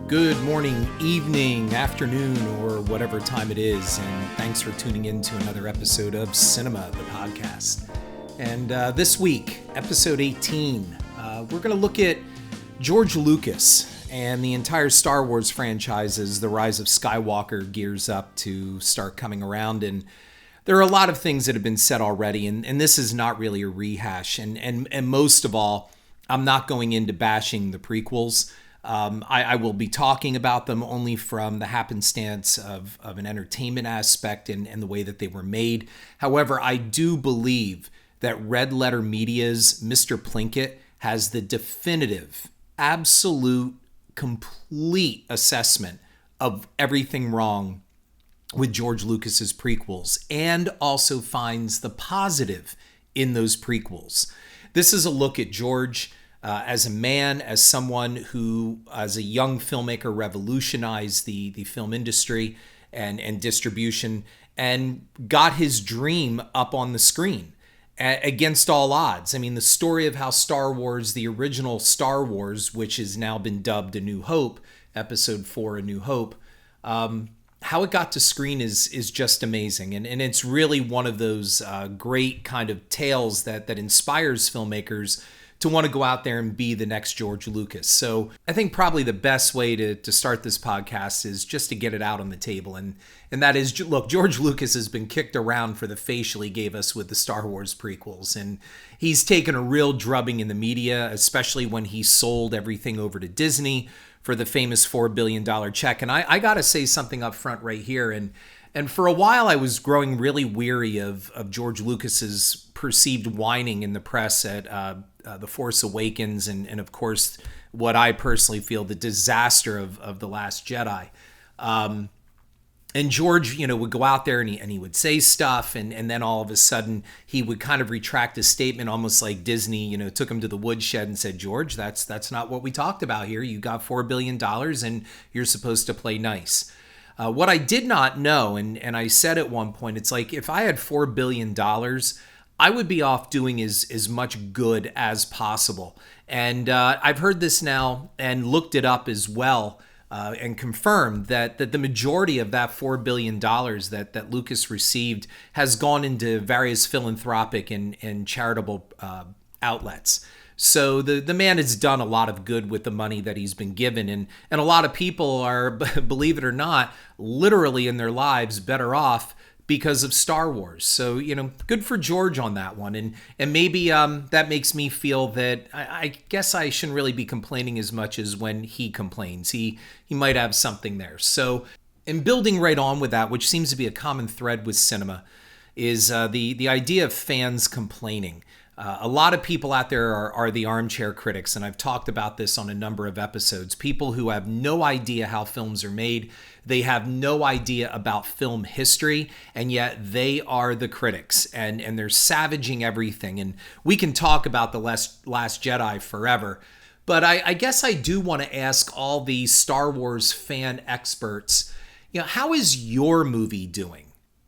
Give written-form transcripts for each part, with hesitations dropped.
Good morning, evening, afternoon, or whatever time it is, and thanks for tuning in to another episode of Cynema, the podcast. And this week, episode 18, we're going to look at George Lucas and the entire Star Wars franchise as the rise of Skywalker gears up to start coming around. And there are a lot of things that have been said already, and this is not really a rehash. And most of all, I'm not going into bashing the prequels. I will be talking about them only from the happenstance of an entertainment aspect and the way that they were made. However, I do believe that Red Letter Media's Mr. Plinkett has the definitive, absolute, complete assessment of everything wrong with George Lucas's prequels, and also finds the positive in those prequels. This is a look at George as a man, as someone who, as a young filmmaker, revolutionized the film industry and distribution and got his dream up on the screen against all odds. I mean, the story of how Star Wars, the original Star Wars, which has now been dubbed A New Hope, Episode 4, A New Hope, how it got to screen is just amazing. And it's really one of those great kind of tales that inspires filmmakers to want to go out there and be the next George Lucas. So I think probably the best way to start this podcast is just to get it out on the table. And that is, look, George Lucas has been kicked around for the facial he gave us with the Star Wars prequels. And he's taken a real drubbing in the media, especially when he sold everything over to Disney for the famous $4 billion check. And I got to say something up front right here. And for a while, I was growing really weary of George Lucas's perceived whining in the press at The Force Awakens and of course, what I personally feel the disaster of The Last Jedi. And George, would go out there and he would say stuff, and then all of a sudden he would kind of retract his statement, almost like Disney, took him to the woodshed and said, George, that's not what we talked about here. You got $4 billion and you're supposed to play nice. What I did not know, and I said at one point, it's like if I had $4 billion, I would be off doing as much good as possible. And I've heard this now and looked it up as well and confirmed that the majority of that $4 billion that Lucas received has gone into various philanthropic and charitable outlets. So the man has done a lot of good with the money that he's been given. And a lot of people are, believe it or not, literally in their lives better off because of Star Wars. So, good for George on that one. And maybe that makes me feel that I guess I shouldn't really be complaining as much as when he complains. He might have something there. So, in building right on with that, which seems to be a common thread with cinema, is the idea of fans complaining. A lot of people out there are the armchair critics, and I've talked about this on a number of episodes. People who have no idea how films are made. They have no idea about film history, and yet they are the critics, and they're savaging everything. And we can talk about The Last Jedi forever, but I guess I do want to ask all the Star Wars fan experts, how is your movie doing?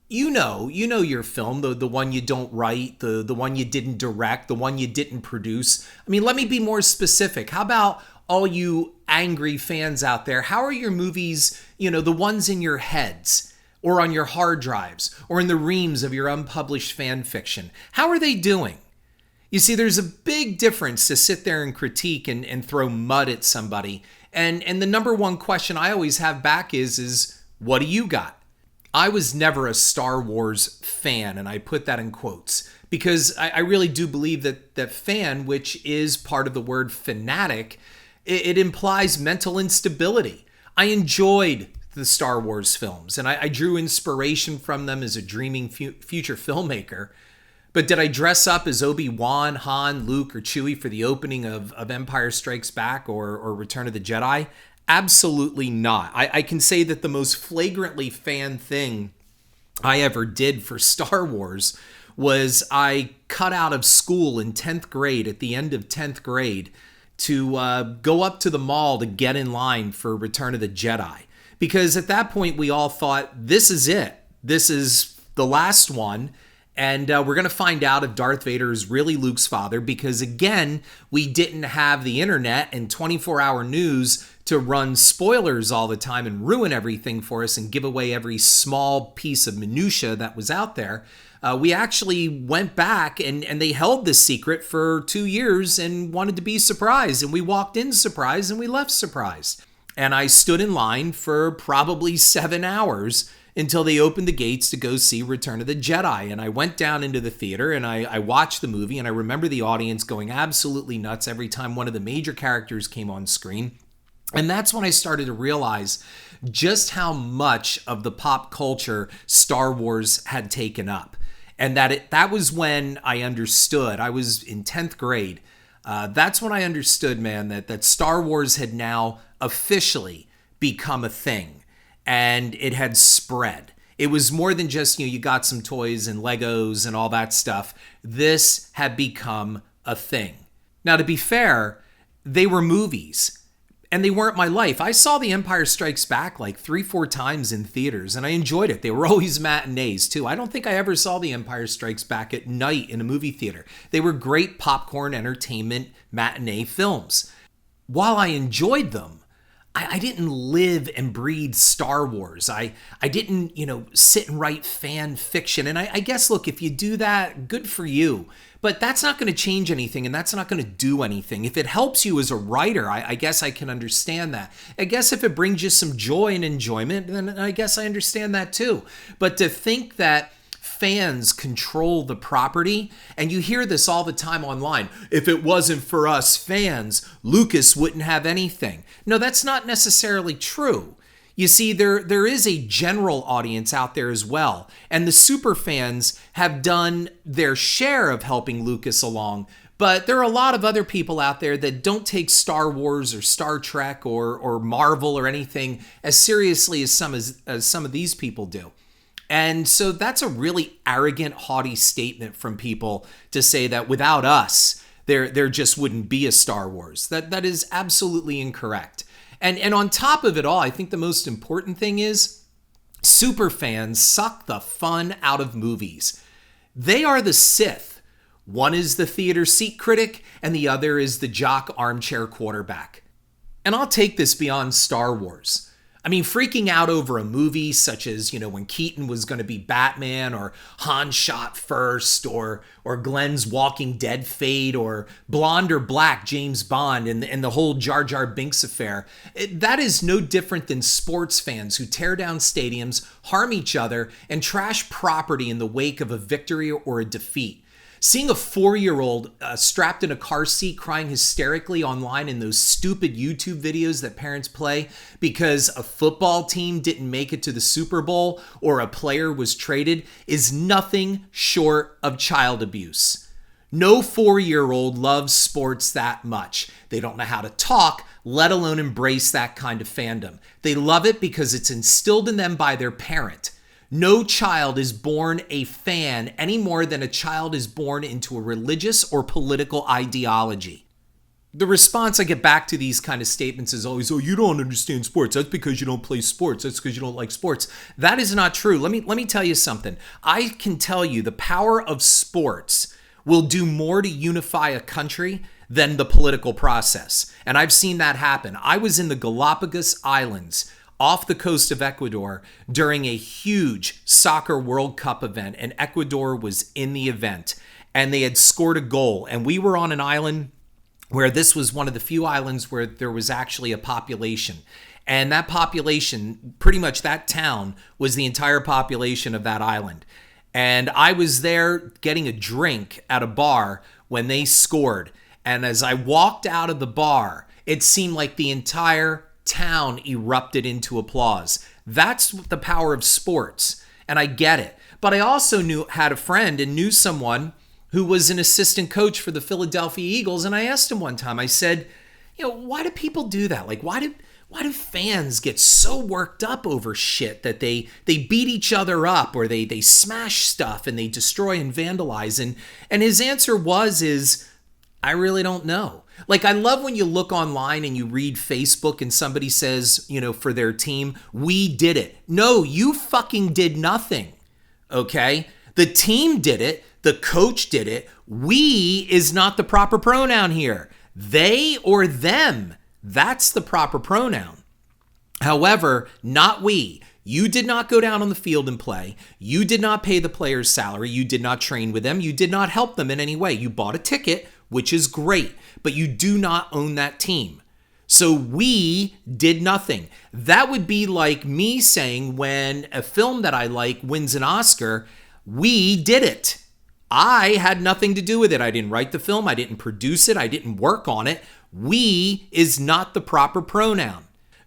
You know your film, the one you don't write, the one you didn't direct, the one you didn't produce. I mean, let me be more specific. How about all you angry fans out there? How are your movies, the ones in your heads or on your hard drives or in the reams of your unpublished fan fiction? How are they doing? You see, there's a big difference to sit there and critique and throw mud at somebody. And the number one question I always have back is what do you got? I was never a Star Wars fan, and I put that in quotes, because I really do believe that fan, which is part of the word fanatic, it implies mental instability. I enjoyed the Star Wars films, and I drew inspiration from them as a dreaming future filmmaker. But did I dress up as Obi-Wan, Han, Luke, or Chewie for the opening of Empire Strikes Back or Return of the Jedi? Absolutely not. I can say that the most flagrantly fan thing I ever did for Star Wars was I cut out of school in 10th grade, at the end of 10th grade, to go up to the mall to get in line for Return of the Jedi. Because at that point, we all thought, this is it. This is the last one. And we're going to find out if Darth Vader is really Luke's father, because, again, we didn't have the internet and 24-hour news to run spoilers all the time and ruin everything for us and give away every small piece of minutia that was out there, we actually went back and they held this secret for 2 years and wanted to be surprised. And we walked in surprised and we left surprised. And I stood in line for probably 7 hours until they opened the gates to go see Return of the Jedi. And I went down into the theater and I watched the movie, and I remember the audience going absolutely nuts every time one of the major characters came on screen. And that's when I started to realize just how much of the pop culture Star Wars had taken up. And that was when I understood. I was in 10th grade. That's when I understood, man, that Star Wars had now officially become a thing. And it had spread. It was more than just, you got some toys and Legos and all that stuff. This had become a thing. Now, to be fair, they were movies. And they weren't my life. I saw The Empire Strikes Back like 3-4 times in theaters, and I enjoyed it. They were always matinees, too. I don't think I ever saw The Empire Strikes Back at night in a movie theater. They were great popcorn entertainment matinee films. While I enjoyed them, I didn't live and breathe Star Wars. I didn't, sit and write fan fiction. And I guess, look, if you do that, good for you. But that's not going to change anything, and that's not going to do anything. If it helps you as a writer, I guess I can understand that. I guess if it brings you some joy and enjoyment, then I guess I understand that too. But to think that fans control the property, and you hear this all the time online, if it wasn't for us fans, Lucas wouldn't have anything. No, that's not necessarily true. You see, there is a general audience out there as well, and the Superfans have done their share of helping Lucas along, but there are a lot of other people out there that don't take Star Wars or Star Trek or Marvel or anything as seriously as some of these people do. And so that's a really arrogant, haughty statement from people to say that without us, there just wouldn't be a Star Wars. That is absolutely incorrect. And on top of it all, I think the most important thing is superfans suck the fun out of movies. They are the Sith. One is the theater seat critic, and the other is the jock armchair quarterback. And I'll take this beyond Star Wars. I mean, freaking out over a movie such as, when Keaton was going to be Batman, or Han shot first, or Glenn's Walking Dead fate, or Blonde or Black James Bond, and the whole Jar Jar Binks affair. That is no different than sports fans who tear down stadiums, harm each other, and trash property in the wake of a victory or a defeat. Seeing a 4-year-old strapped in a car seat crying hysterically online in those stupid YouTube videos that parents play because a football team didn't make it to the Super Bowl or a player was traded is nothing short of child abuse. No 4-year-old loves sports that much. They don't know how to talk, let alone embrace that kind of fandom. They love it because it's instilled in them by their parent. No child is born a fan any more than a child is born into a religious or political ideology. The response I get back to these kind of statements is always, oh, you don't understand sports. That's because you don't play sports. That's because you don't like sports. That is not true. Let me tell you something. I can tell you the power of sports will do more to unify a country than the political process. And I've seen that happen. I was in the Galapagos Islands off the coast of Ecuador during a huge soccer World Cup event, and Ecuador was in the event, and they had scored a goal, and we were on an island where this was one of the few islands where there was actually a population, and that population, pretty much that town, was the entire population of that island. And I was there getting a drink at a bar when they scored, and as I walked out of the bar, it seemed like the entire town erupted into applause. That's the power of sports, and I get it. But I also had a friend and knew someone who was an assistant coach for the Philadelphia Eagles, and I asked him one time, I said, why do people do that? Like, why do fans get so worked up over shit that they beat each other up, or they smash stuff and they destroy and vandalize? And his answer is, I really don't know. Like, I love when you look online and you read Facebook and somebody says, for their team, we did it. No, you fucking did nothing. Okay? The team did it. The coach did it. We is not the proper pronoun here. They or them. That's the proper pronoun. However, not we. You did not go down on the field and play. You did not pay the player's salary. You did not train with them. You did not help them in any way. You bought a ticket, which is great, but you do not own that team. So we did nothing. That would be like me saying when a film that I like wins an Oscar, we did it. I had nothing to do with it. I didn't write the film. I didn't produce it. I didn't work on it. We is not the proper pronoun.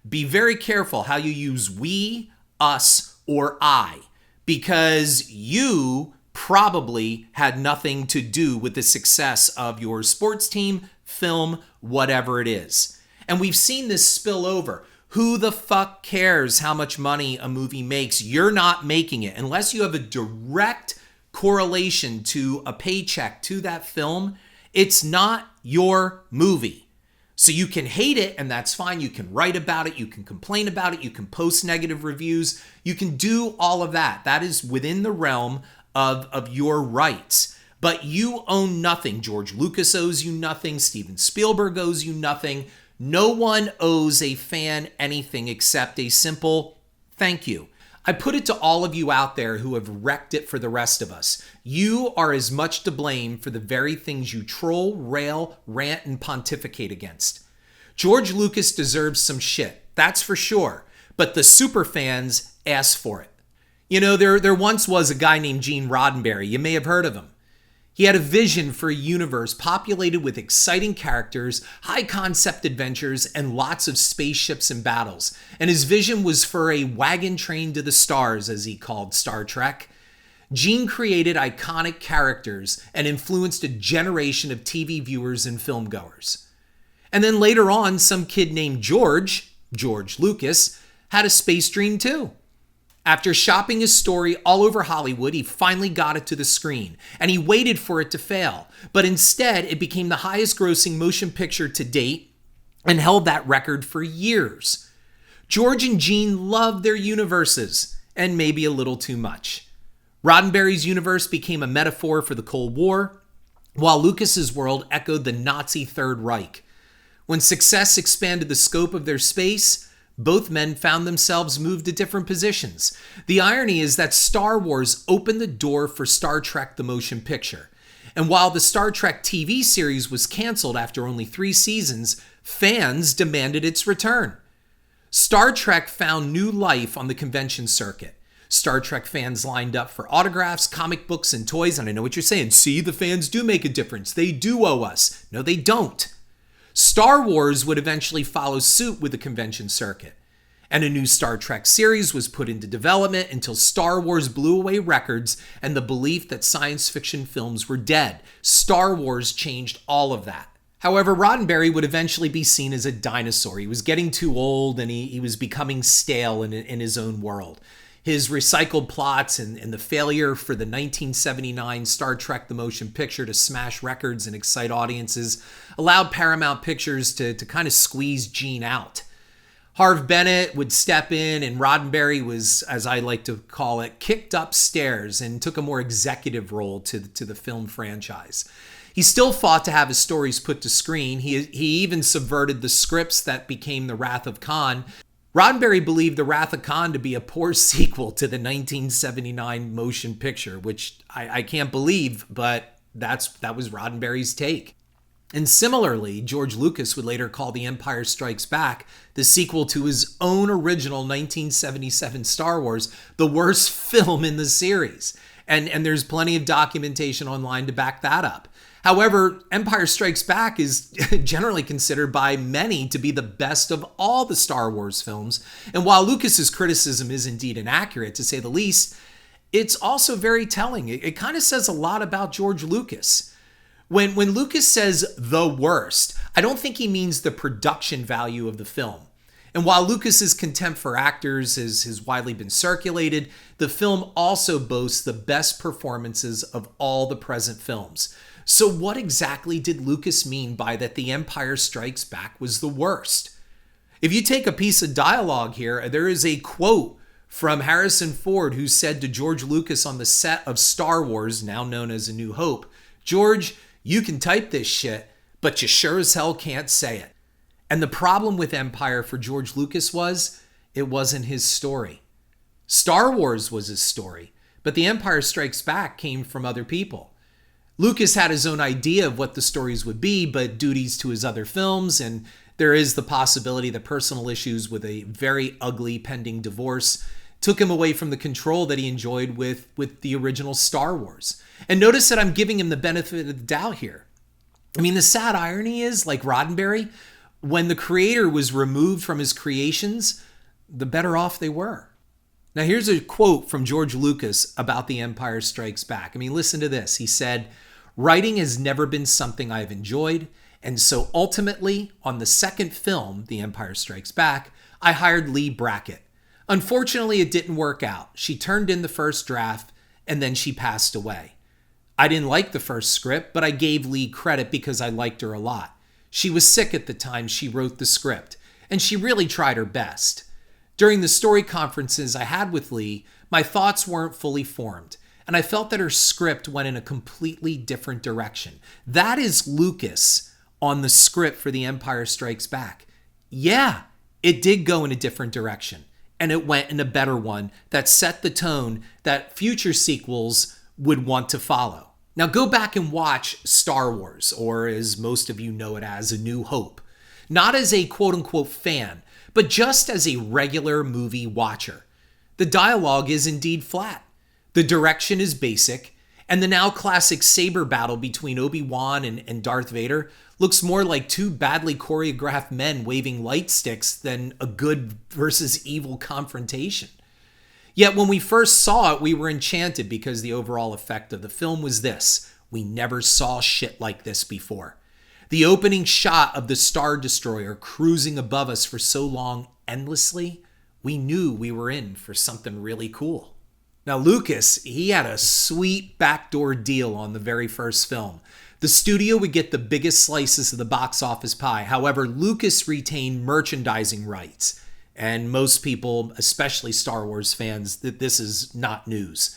Be very careful how you use we, us, or I, because you probably had nothing to do with the success of your sports team, film, whatever it is. And we've seen this spill over. Who the fuck cares how much money a movie makes? You're not making it. Unless you have a direct correlation to a paycheck to that film, it's not your movie. So you can hate it, and that's fine. You can write about it. You can complain about it. You can post negative reviews. You can do all of that. That is within the realm of your rights. But you own nothing. George Lucas owes you nothing. Steven Spielberg owes you nothing. No one owes a fan anything except a simple thank you. I put it to all of you out there who have wrecked it for the rest of us. You are as much to blame for the very things you troll, rail, rant, and pontificate against. George Lucas deserves some shit, that's for sure, but the superfans asked for it. You know, there once was a guy named Gene Roddenberry. You may have heard of him. He had a vision for a universe populated with exciting characters, high-concept adventures, and lots of spaceships and battles. And his vision was for a wagon train to the stars, as he called Star Trek. Gene created iconic characters and influenced a generation of TV viewers and filmgoers. And then later on, some kid named George Lucas, had a space dream too. After shopping his story all over Hollywood, he finally got it to the screen, and he waited for it to fail. But instead, it became the highest grossing motion picture to date and held that record for years. George and Gene loved their universes, and maybe a little too much. Roddenberry's universe became a metaphor for the Cold War, while Lucas's world echoed the Nazi Third Reich. When success expanded the scope of their space, both men found themselves moved to different positions. The irony is that Star Wars opened the door for Star Trek the motion picture. And while the Star Trek TV series was canceled after only 3 seasons, fans demanded its return. Star Trek found new life on the convention circuit. Star Trek fans lined up for autographs, comic books, and toys. And I know what you're saying. See, the fans do make a difference. They do owe us. No, they don't. Star Wars would eventually follow suit with the convention circuit, and a new Star Trek series was put into development until Star Wars blew away records and the belief that science fiction films were dead. Star Wars changed all of that. However, Roddenberry would eventually be seen as a dinosaur. He was getting too old, and he was becoming stale in his own world. His recycled plots and the failure for the 1979 Star Trek the Motion Picture to smash records and excite audiences allowed Paramount Pictures to kind of squeeze Gene out. Harve Bennett would step in, and Roddenberry was, as I like to call it, kicked upstairs and took a more executive role to the film franchise. He still fought to have his stories put to screen. He even subverted the scripts that became The Wrath of Khan. Roddenberry believed The Wrath of Khan to be a poor sequel to the 1979 motion picture, which I can't believe, but that was Roddenberry's take. And similarly, George Lucas would later call The Empire Strikes Back, the sequel to his own original 1977 Star Wars, the worst film in the series. And there's plenty of documentation online to back that up. However, Empire Strikes Back is generally considered by many to be the best of all the Star Wars films. And while Lucas's criticism is indeed inaccurate, to say the least, it's also very telling. It kind of says a lot about George Lucas. When Lucas says the worst, I don't think he means the production value of the film. And while Lucas's contempt for actors has widely been circulated, the film also boasts the best performances of all the present films. So what exactly did Lucas mean by that The Empire Strikes Back was the worst? If you take a piece of dialogue here, there is a quote from Harrison Ford, who said to George Lucas on the set of Star Wars, now known as A New Hope, "George, you can type this shit, but you sure as hell can't say it." And the problem with Empire for George Lucas was it wasn't his story. Star Wars was his story, but The Empire Strikes Back came from other people. Lucas had his own idea of what the stories would be, but duties to his other films, and there is the possibility that personal issues with a very ugly pending divorce took him away from the control that he enjoyed with the original Star Wars. And notice that I'm giving him the benefit of the doubt here. I mean, the sad irony is, like Roddenberry, when the creator was removed from his creations, the better off they were. Now, here's a quote from George Lucas about The Empire Strikes Back. I mean, listen to this. He said, "Writing has never been something I've enjoyed, and so ultimately, on the second film, The Empire Strikes Back, I hired Lee Brackett. Unfortunately, it didn't work out. She turned in the first draft, and then she passed away. I didn't like the first script, but I gave Lee credit because I liked her a lot. She was sick at the time she wrote the script, and she really tried her best. During the story conferences I had with Lee, my thoughts weren't fully formed, and I felt that her script went in a completely different direction." That is Lucas on the script for The Empire Strikes Back. Yeah, it did go in a different direction, and it went in a better one that set the tone that future sequels would want to follow. Now go back and watch Star Wars, or as most of you know it as, A New Hope. Not as a quote-unquote fan, but just as a regular movie watcher. The dialogue is indeed flat. The direction is basic, and the now classic saber battle between Obi-Wan and Darth Vader looks more like two badly choreographed men waving light sticks than a good versus evil confrontation. Yet when we first saw it, we were enchanted because the overall effect of the film was this: we never saw shit like this before. The opening shot of the Star Destroyer cruising above us for so long endlessly, we knew we were in for something really cool. Now Lucas, he had a sweet backdoor deal on the very first film. The studio would get the biggest slices of the box office pie. However, Lucas retained merchandising rights. And most people, especially Star Wars fans, that this is not news.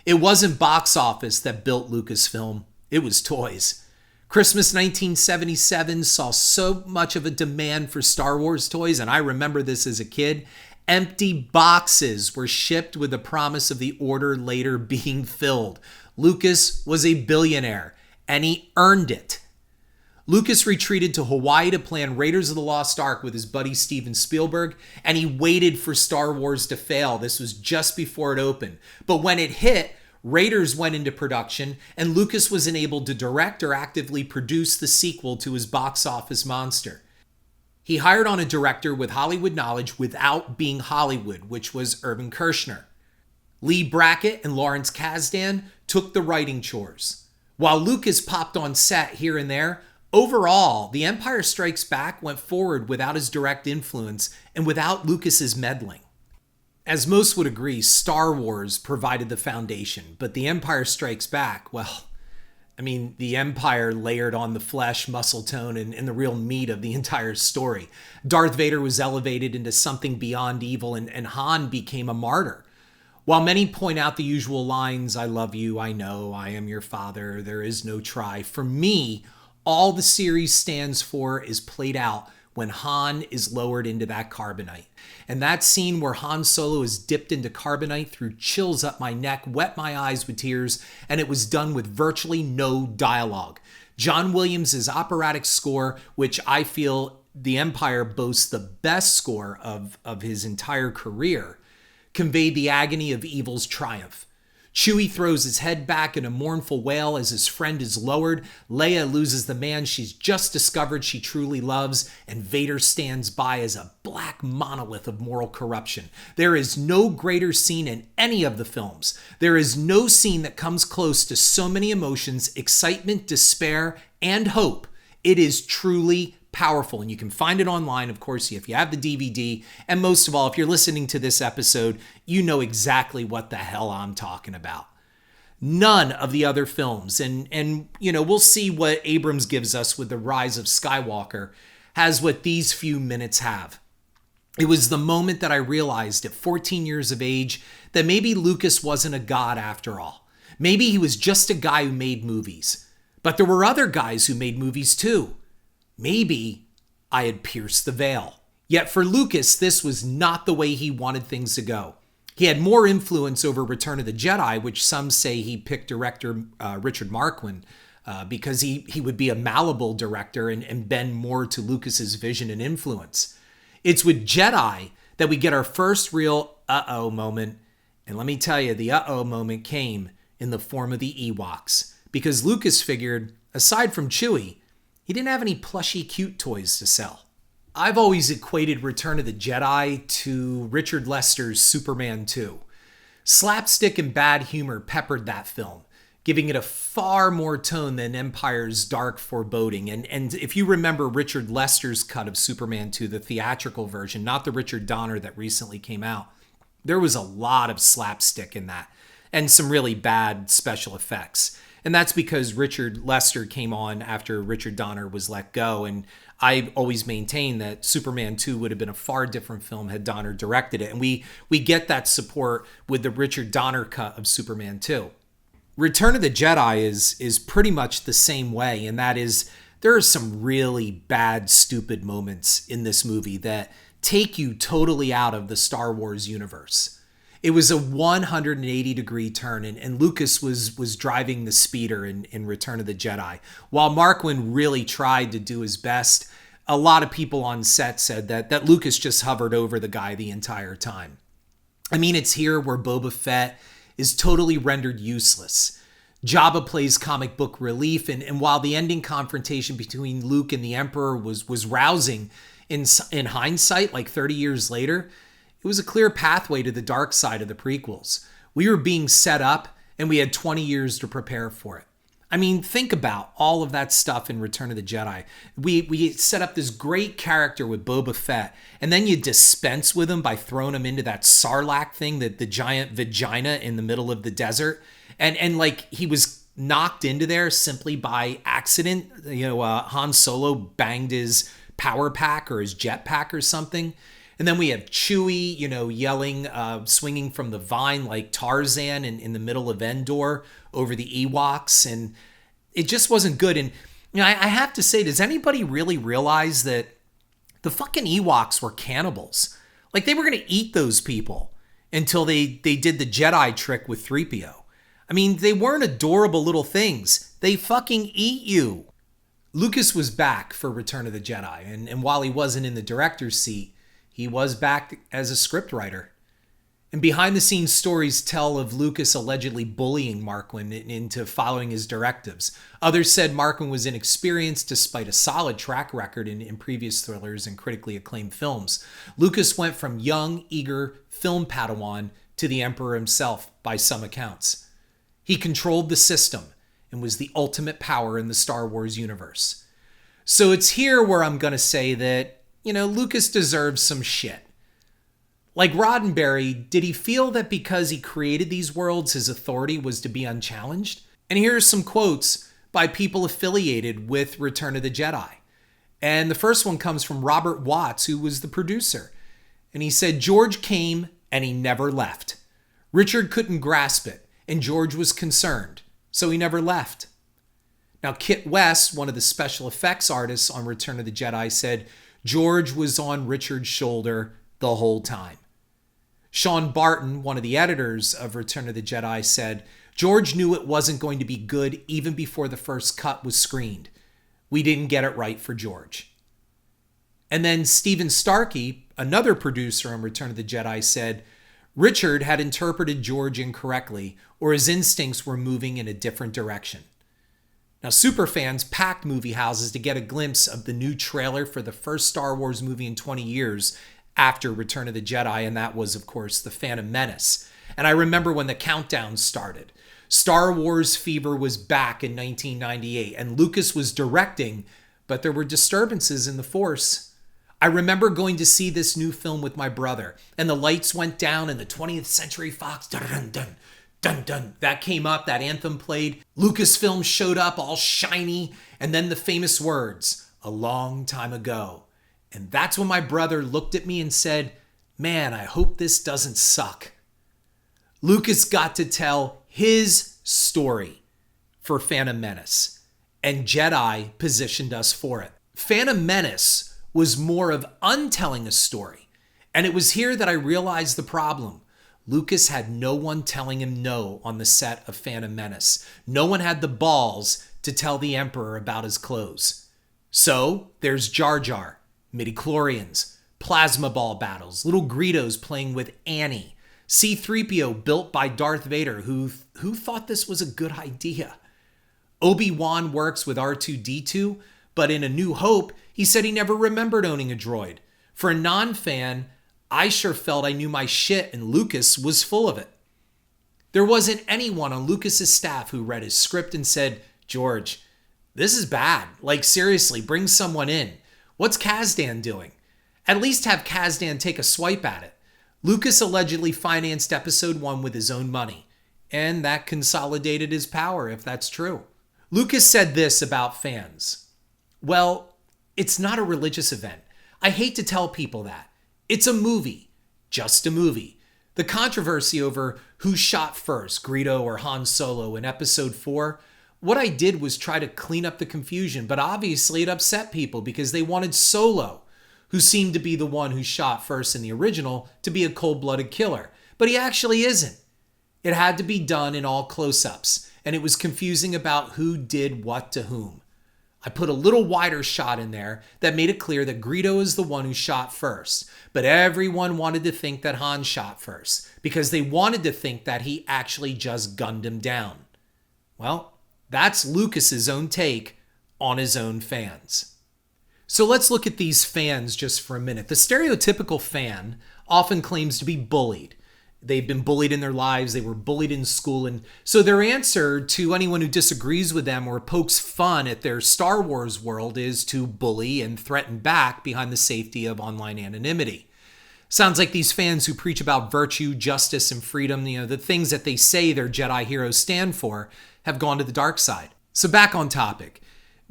It wasn't box office that built Lucasfilm. It was toys. Christmas 1977 saw so much of a demand for Star Wars toys, and I remember this as a kid. Empty boxes were shipped with the promise of the order later being filled. Lucas was a billionaire, and he earned it. Lucas retreated to Hawaii to plan Raiders of the Lost Ark with his buddy Steven Spielberg, and he waited for Star Wars to fail. This was just before it opened. But when it hit, Raiders went into production, and Lucas was enabled to direct or actively produce the sequel to his box office monster. He hired on a director with Hollywood knowledge without being Hollywood, which was Irvin Kershner. Lee Brackett and Lawrence Kasdan took the writing chores. While Lucas popped on set here and there, overall, The Empire Strikes Back went forward without his direct influence and without Lucas's meddling. As most would agree, Star Wars provided the foundation, but The Empire Strikes Back, well, I mean, the Empire layered on the flesh, muscle tone, and the real meat of the entire story. Darth Vader was elevated into something beyond evil, and Han became a martyr. While many point out the usual lines, "I love you, I know, I am your father, there is no try," for me, all the series stands for is played out when Han is lowered into that carbonite. And that scene where Han Solo is dipped into carbonite threw chills up my neck, wet my eyes with tears, and it was done with virtually no dialogue. John Williams' operatic score, which I feel The Empire boasts the best score of his entire career, conveyed the agony of evil's triumph. Chewie throws his head back in a mournful wail as his friend is lowered. Leia loses the man she's just discovered she truly loves, and Vader stands by as a black monolith of moral corruption. There is no greater scene in any of the films. There is no scene that comes close to so many emotions, excitement, despair, and hope. It is truly powerful, and you can find it online, of course, if you have the DVD, and most of all, if you're listening to this episode, you know exactly what the hell I'm talking about. None of the other films, and you know, we'll see what Abrams gives us with The Rise of Skywalker, has what these few minutes have. It was the moment that I realized at 14 years of age that maybe Lucas wasn't a god after all. Maybe he was just a guy who made movies. But there were other guys who made movies too. Maybe I had pierced the veil. Yet for Lucas, this was not the way he wanted things to go. He had more influence over Return of the Jedi, which some say he picked director Richard Marquand because he would be a malleable director and bend more to Lucas's vision and influence. It's with Jedi that we get our first real uh-oh moment. And let me tell you, the uh-oh moment came in the form of the Ewoks. Because Lucas figured, aside from Chewie, he didn't have any plushy cute toys to sell. I've always equated Return of the Jedi to Richard Lester's Superman 2. Slapstick and bad humor peppered that film, giving it a far more tone than Empire's dark foreboding. And if you remember Richard Lester's cut of Superman 2, the theatrical version, not the Richard Donner that recently came out, there was a lot of slapstick in that and some really bad special effects. And that's because Richard Lester came on after Richard Donner was let go. And I always maintain that Superman 2 would have been a far different film had Donner directed it. And we get that support with the Richard Donner cut of Superman 2. Return of the Jedi is pretty much the same way. And that is, there are some really bad, stupid moments in this movie that take you totally out of the Star Wars universe. It was a 180-degree turn, and Lucas was driving the speeder in Return of the Jedi. While Marquand really tried to do his best, a lot of people on set said that Lucas just hovered over the guy the entire time. I mean, it's here where Boba Fett is totally rendered useless. Jabba plays comic book relief, and while the ending confrontation between Luke and the Emperor was rousing in hindsight, like 30 years later, it was a clear pathway to the dark side of the prequels. We were being set up, and we had 20 years to prepare for it. I mean, think about all of that stuff in Return of the Jedi. We set up this great character with Boba Fett, and then you dispense with him by throwing him into that Sarlacc thing, the giant vagina in the middle of the desert. And like he was knocked into there simply by accident. Han Solo banged his power pack or his jet pack or something. And then we have Chewie, yelling, swinging from the vine like Tarzan in the middle of Endor over the Ewoks. And it just wasn't good. And I have to say, does anybody really realize that the fucking Ewoks were cannibals? Like, they were going to eat those people until they did the Jedi trick with 3PO. I mean, they weren't adorable little things. They fucking eat you. Lucas was back for Return of the Jedi. And while he wasn't in the director's seat, he was back as a scriptwriter. And behind-the-scenes stories tell of Lucas allegedly bullying Marquand into following his directives. Others said Marquand was inexperienced despite a solid track record in previous thrillers and critically acclaimed films. Lucas went from young, eager film Padawan to the Emperor himself, by some accounts. He controlled the system and was the ultimate power in the Star Wars universe. So it's here where I'm going to say that Lucas deserves some shit. Like Roddenberry, did he feel that because he created these worlds, his authority was to be unchallenged? And here's some quotes by people affiliated with Return of the Jedi. And the first one comes from Robert Watts, who was the producer. And he said, "George came and he never left. Richard couldn't grasp it, and George was concerned, so he never left." Now, Kit West, one of the special effects artists on Return of the Jedi, said, "George was on Richard's shoulder the whole time." Sean Barton, one of the editors of Return of the Jedi, said, "George knew it wasn't going to be good even before the first cut was screened. We didn't get it right for George." And then Stephen Starkey, another producer on Return of the Jedi, said, "Richard had interpreted George incorrectly, or his instincts were moving in a different direction." Now, superfans packed movie houses to get a glimpse of the new trailer for the first Star Wars movie in 20 years after Return of the Jedi, and that was, of course, The Phantom Menace. And I remember when the countdown started. Star Wars fever was back in 1998, and Lucas was directing, but there were disturbances in the Force. I remember going to see this new film with my brother, and the lights went down, and the 20th Century Fox, dun-dun-dun, dun-dun, that came up, that anthem played. Lucasfilm showed up all shiny, and then the famous words, "A long time ago." And that's when my brother looked at me and said, "Man, I hope this doesn't suck." Lucas got to tell his story for Phantom Menace, and Jedi positioned us for it. Phantom Menace was more of untelling a story. And it was here that I realized the problem. Lucas had no one telling him no on the set of Phantom Menace. No one had the balls to tell the Emperor about his clothes. So there's Jar Jar, midichlorians, plasma ball battles, little Greedos playing with Annie, C-3PO built by Darth Vader, who thought this was a good idea. Obi-Wan works with R2-D2, but in A New Hope, he said he never remembered owning a droid. For a non-fan, I sure felt I knew my shit, and Lucas was full of it. There wasn't anyone on Lucas's staff who read his script and said, "George, this is bad. Like, seriously, bring someone in. What's Kazdan doing?" At least have Kazdan take a swipe at it. Lucas allegedly financed episode 1 with his own money, and that consolidated his power, if that's true. Lucas said this about fans. "Well, it's not a religious event. I hate to tell people that. It's a movie. Just a movie. The controversy over who shot first, Greedo or Han Solo in episode 4, what I did was try to clean up the confusion, but obviously it upset people because they wanted Solo, who seemed to be the one who shot first in the original, to be a cold-blooded killer. But he actually isn't. It had to be done in all close-ups, and it was confusing about who did what to whom. I put a little wider shot in there that made it clear that Greedo is the one who shot first, but everyone wanted to think that Han shot first because they wanted to think that he actually just gunned him down. Well, that's Lucas's own take on his own fans. So let's look at these fans just for a minute. The stereotypical fan often claims to be bullied. They've been bullied in their lives. They were bullied in school. And so their answer to anyone who disagrees with them or pokes fun at their Star Wars world is to bully and threaten back behind the safety of online anonymity. Sounds like these fans who preach about virtue, justice, and freedom, the things that they say their Jedi heroes stand for, have gone to the dark side. So back on topic.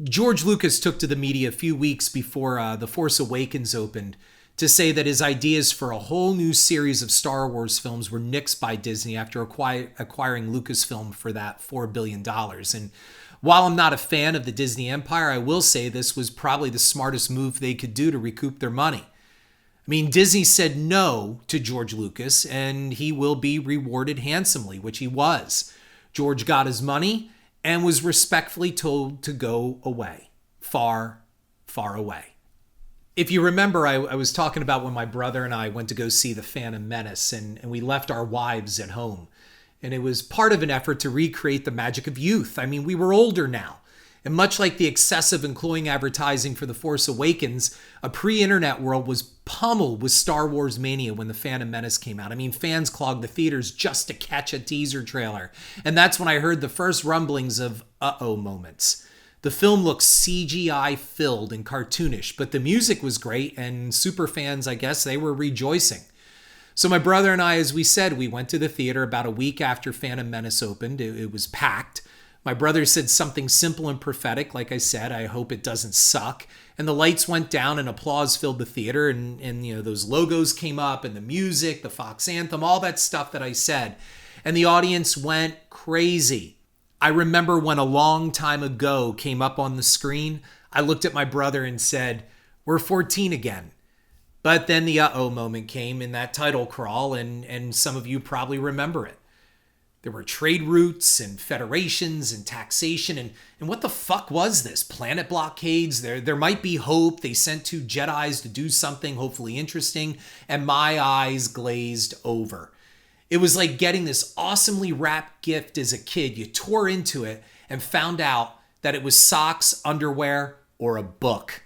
George Lucas took to the media a few weeks before The Force Awakens opened to say that his ideas for a whole new series of Star Wars films were nixed by Disney after acquiring Lucasfilm for that $4 billion. And while I'm not a fan of the Disney empire, I will say this was probably the smartest move they could do to recoup their money. I mean, Disney said no to George Lucas, and he will be rewarded handsomely, which he was. George got his money and was respectfully told to go away. Far, far away. If you remember, I was talking about when my brother and I went to go see The Phantom Menace, and we left our wives at home. And it was part of an effort to recreate the magic of youth. I mean, we were older now. And much like the excessive and cloying advertising for The Force Awakens, a pre-internet world was pummeled with Star Wars mania when The Phantom Menace came out. I mean, fans clogged the theaters just to catch a teaser trailer. And that's when I heard the first rumblings of uh-oh moments. The film looked CGI-filled and cartoonish, but the music was great, and Superfans, I guess, they were rejoicing. So my brother and I, as we said, we went to the theater about a week after Phantom Menace opened. It was packed. My brother said something simple and prophetic, like I said, I hope it doesn't suck. And the lights went down and applause filled the theater, and those logos came up, and the music, the Fox anthem, all that stuff that I said. And the audience went crazy. I remember when A Long Time Ago came up on the screen, I looked at my brother and said, "We're 14 again." But then the uh-oh moment came in that title crawl, and some of you probably remember it. There were trade routes and federations and taxation, and what the fuck was this? Planet blockades? There might be hope. They sent 2 Jedis to do something hopefully interesting, and my eyes glazed over. It was like getting this awesomely wrapped gift as a kid. You tore into it and found out that it was socks, underwear, or a book.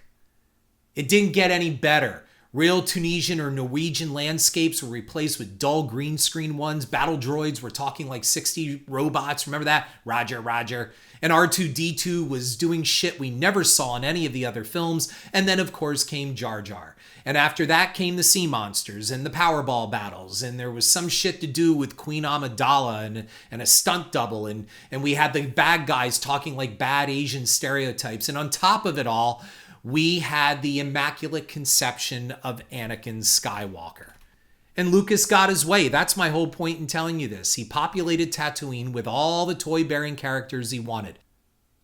It didn't get any better. Real Tunisian or Norwegian landscapes were replaced with dull green screen ones. Battle droids were talking like 60 robots. Remember that? Roger, Roger. And R2-D2 was doing shit we never saw in any of the other films. And then, of course, came Jar Jar. And after that came the sea monsters and the Powerball battles. And there was some shit to do with Queen Amidala and a stunt double. And we had the bad guys talking like bad Asian stereotypes. And on top of it all, we had the Immaculate Conception of Anakin Skywalker. And Lucas got his way. That's my whole point in telling you this. He populated Tatooine with all the toy-bearing characters he wanted.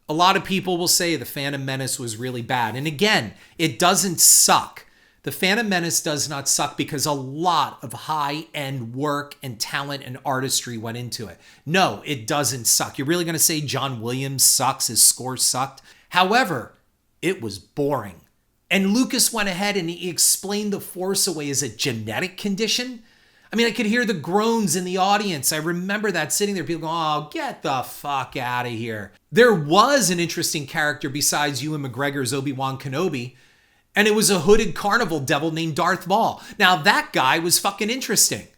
A lot of people will say The Phantom Menace was really bad. And again, it doesn't suck. The Phantom Menace does not suck because a lot of high-end work and talent and artistry went into it. No, it doesn't suck. You're really going to say John Williams sucks, his score sucked? However, it was boring. And Lucas went ahead and he explained the Force away as a genetic condition. I mean, I could hear the groans in the audience. I remember that sitting there, people going, oh, get the fuck out of here. There was an interesting character besides Ewan McGregor's Obi-Wan Kenobi, and it was a hooded carnival devil named Darth Maul. Now, that guy was fucking interesting.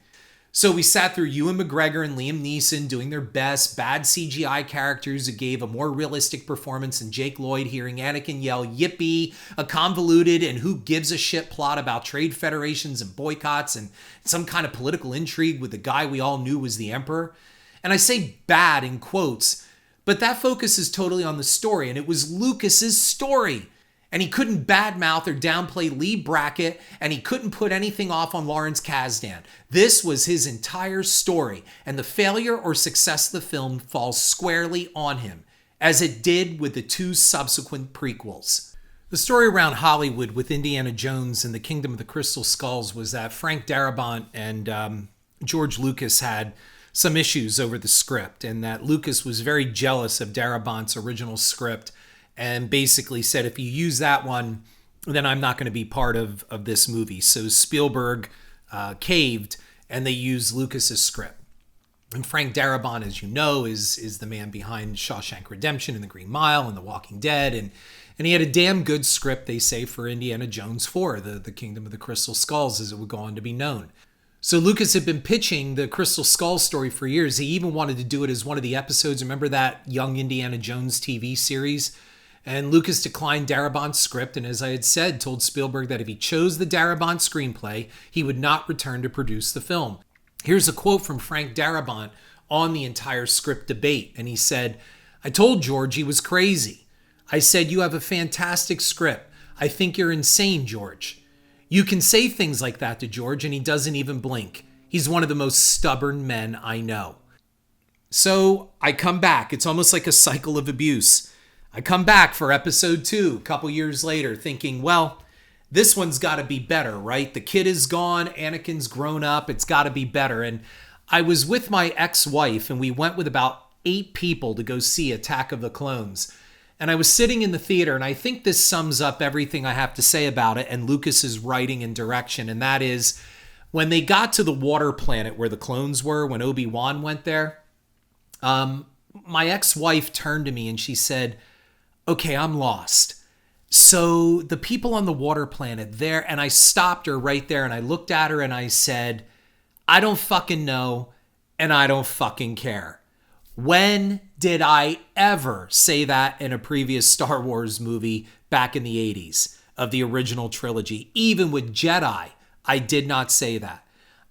So we sat through Ewan McGregor and Liam Neeson doing their best, bad CGI characters who gave a more realistic performance than Jake Lloyd hearing Anakin yell, yippee, a convoluted and who gives a shit plot about trade federations and boycotts and some kind of political intrigue with the guy we all knew was the Emperor. And I say bad in quotes, but that focuses totally on the story, and it was Lucas's story. And he couldn't badmouth or downplay Lee Brackett, and he couldn't put anything off on Lawrence Kasdan. This was his entire story, and the failure or success of the film falls squarely on him, as it did with the 2 subsequent prequels. The story around Hollywood with Indiana Jones and the Kingdom of the Crystal Skulls was that Frank Darabont and George Lucas had some issues over the script, and that Lucas was very jealous of Darabont's original script, and basically said, if you use that one, then I'm not going to be part of this movie. So Spielberg caved, and they used Lucas's script. And Frank Darabont, as you know, is the man behind Shawshank Redemption and The Green Mile and The Walking Dead. And he had a damn good script, they say, for Indiana Jones 4, the Kingdom of the Crystal Skulls, as it would go on to be known. So Lucas had been pitching the Crystal Skull story for years. He even wanted to do it as one of the episodes. Remember that Young Indiana Jones TV series? And Lucas declined Darabont's script, and as I had said, told Spielberg that if he chose the Darabont screenplay, he would not return to produce the film. Here's a quote from Frank Darabont on the entire script debate, and he said, I told George he was crazy. I said, you have a fantastic script. I think you're insane, George. You can say things like that to George, and he doesn't even blink. He's one of the most stubborn men I know. So I come back. It's almost like a cycle of abuse. I come back for episode 2 a couple years later thinking, well, this one's got to be better, right? The kid is gone. Anakin's grown up. It's got to be better. And I was with my ex-wife, and we went with about 8 people to go see Attack of the Clones. And I was sitting in the theater, and I think this sums up everything I have to say about it and Lucas's writing and direction. And that is, when they got to the water planet where the clones were, when Obi-Wan went there, my ex-wife turned to me and she said, okay, I'm lost. So the people on the water planet there, and I stopped her right there and I looked at her and I said, I don't fucking know and I don't fucking care. When did I ever say that in a previous Star Wars movie back in the 80s of the original trilogy? Even with Jedi, I did not say that.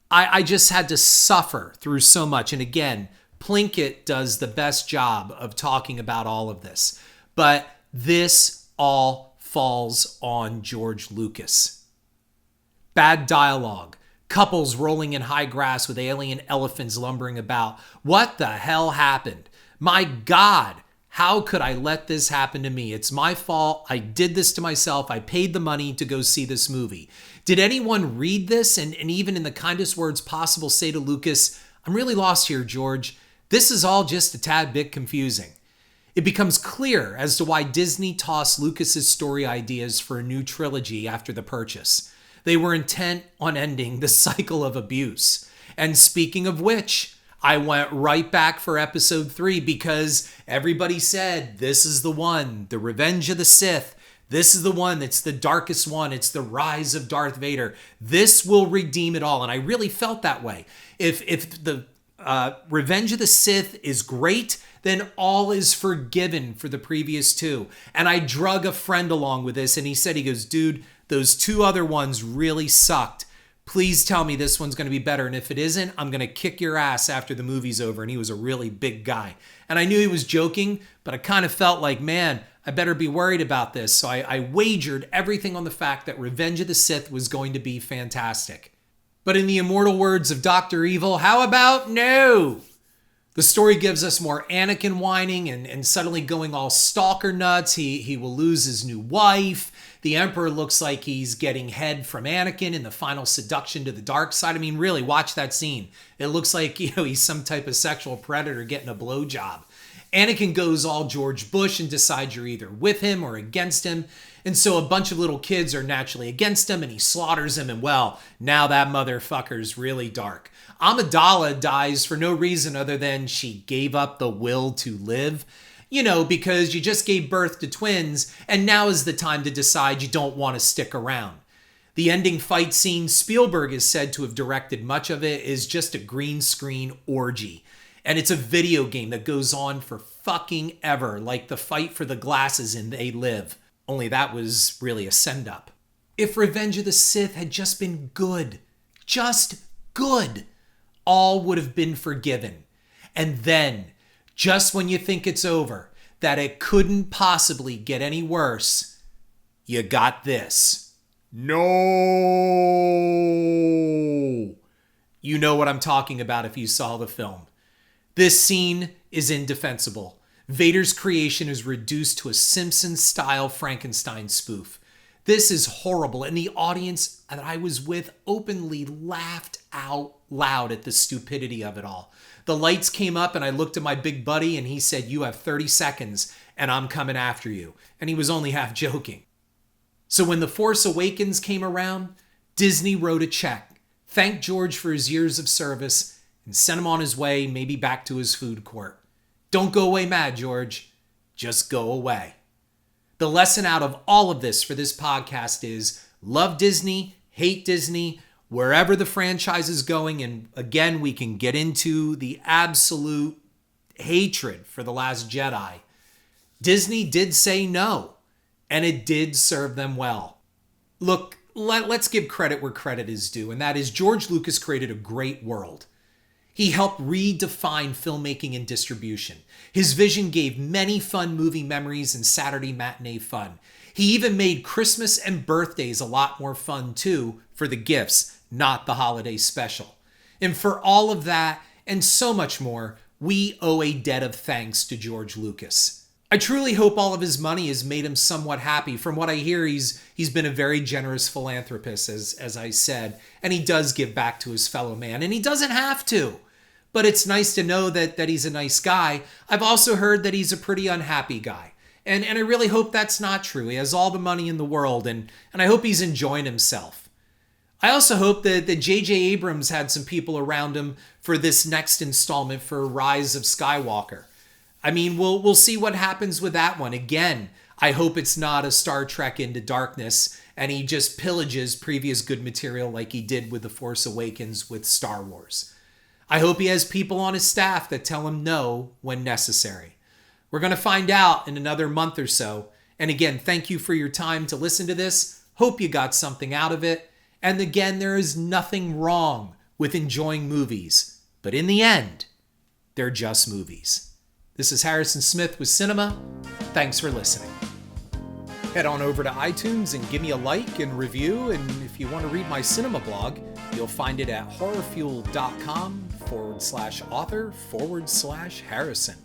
I just had to suffer through so much. And again, Plinkett does the best job of talking about all of this. But this all falls on George Lucas. Bad dialogue. Couples rolling in high grass with alien elephants lumbering about. What the hell happened? My God, how could I let this happen to me? It's my fault. I did this to myself. I paid the money to go see this movie. Did anyone read this and even in the kindest words possible say to Lucas, I'm really lost here, George. This is all just a tad bit confusing. It becomes clear as to why Disney tossed Lucas's story ideas for a new trilogy after the purchase. They were intent on ending the cycle of abuse. And speaking of which, I went right back for episode 3 because everybody said, this is the one, the Revenge of the Sith. This is the one that's the darkest one. It's the rise of Darth Vader. This will redeem it all. And I really felt that way. If the Revenge of the Sith is great, then all is forgiven for the previous 2. And I drug a friend along with this, and he goes, dude, those 2 other ones really sucked. Please tell me this one's going to be better. And if it isn't, I'm going to kick your ass after the movie's over. And he was a really big guy. And I knew he was joking, but I kind of felt like, man, I better be worried about this. So I wagered everything on the fact that Revenge of the Sith was going to be fantastic. But in the immortal words of Dr. Evil, how about no? The story gives us more Anakin whining and suddenly going all stalker nuts. He will lose his new wife. The Emperor looks like he's getting head from Anakin in the final seduction to the dark side. I mean, really, watch that scene. It looks like, he's some type of sexual predator getting a blowjob. Anakin goes all George Bush and decides you're either with him or against him. And so a bunch of little kids are naturally against him and he slaughters him. And well, now that motherfucker's really dark. Amidala dies for no reason other than she gave up the will to live. Because you just gave birth to twins and now is the time to decide you don't want to stick around. The ending fight scene, Spielberg is said to have directed much of it, is just a green screen orgy. And it's a video game that goes on for fucking ever, like the fight for the glasses in They Live. Only that was really a send-up. If Revenge of the Sith had just been good, just good, all would have been forgiven. And then, just when you think it's over, that it couldn't possibly get any worse, you got this. No! You know what I'm talking about if you saw the film. This scene is indefensible. Vader's creation is reduced to a Simpsons-style Frankenstein spoof. This is horrible, and the audience that I was with openly laughed out loud at the stupidity of it all. The lights came up, and I looked at my big buddy, and he said, "You have 30 seconds, and I'm coming after you." And he was only half joking. So when The Force Awakens came around, Disney wrote a check, thanked George for his years of service, and sent him on his way, maybe back to his food court. Don't go away mad, George. Just go away. The lesson out of all of this for this podcast is love Disney, hate Disney, wherever the franchise is going. And again, we can get into the absolute hatred for The Last Jedi. Disney did say no, and it did serve them well. Look, let's give credit where credit is due, and that is George Lucas created a great world. He helped redefine filmmaking and distribution. His vision gave many fun movie memories and Saturday matinee fun. He even made Christmas and birthdays a lot more fun too for the gifts, not the holiday special. And for all of that and so much more, we owe a debt of thanks to George Lucas. I truly hope all of his money has made him somewhat happy. From what I hear, he's been a very generous philanthropist, as I said, and he does give back to his fellow man, and he doesn't have to. But it's nice to know that he's a nice guy. I've also heard that he's a pretty unhappy guy. And I really hope that's not true. He has all the money in the world, and I hope he's enjoying himself. I also hope that J.J. Abrams had some people around him for this next installment for Rise of Skywalker. I mean, we'll see what happens with that one. Again, I hope it's not a Star Trek Into Darkness, and he just pillages previous good material like he did with The Force Awakens with Star Wars. I hope he has people on his staff that tell him no when necessary. We're going to find out in another month or so. And again, thank you for your time to listen to this. Hope you got something out of it. And again, there is nothing wrong with enjoying movies. But in the end, they're just movies. This is Harrison Smith with Cynema. Thanks for listening. Head on over to iTunes and give me a like and review. And if you want to read my Cynema blog, you'll find it at horrorfuel.com/author/Harrison.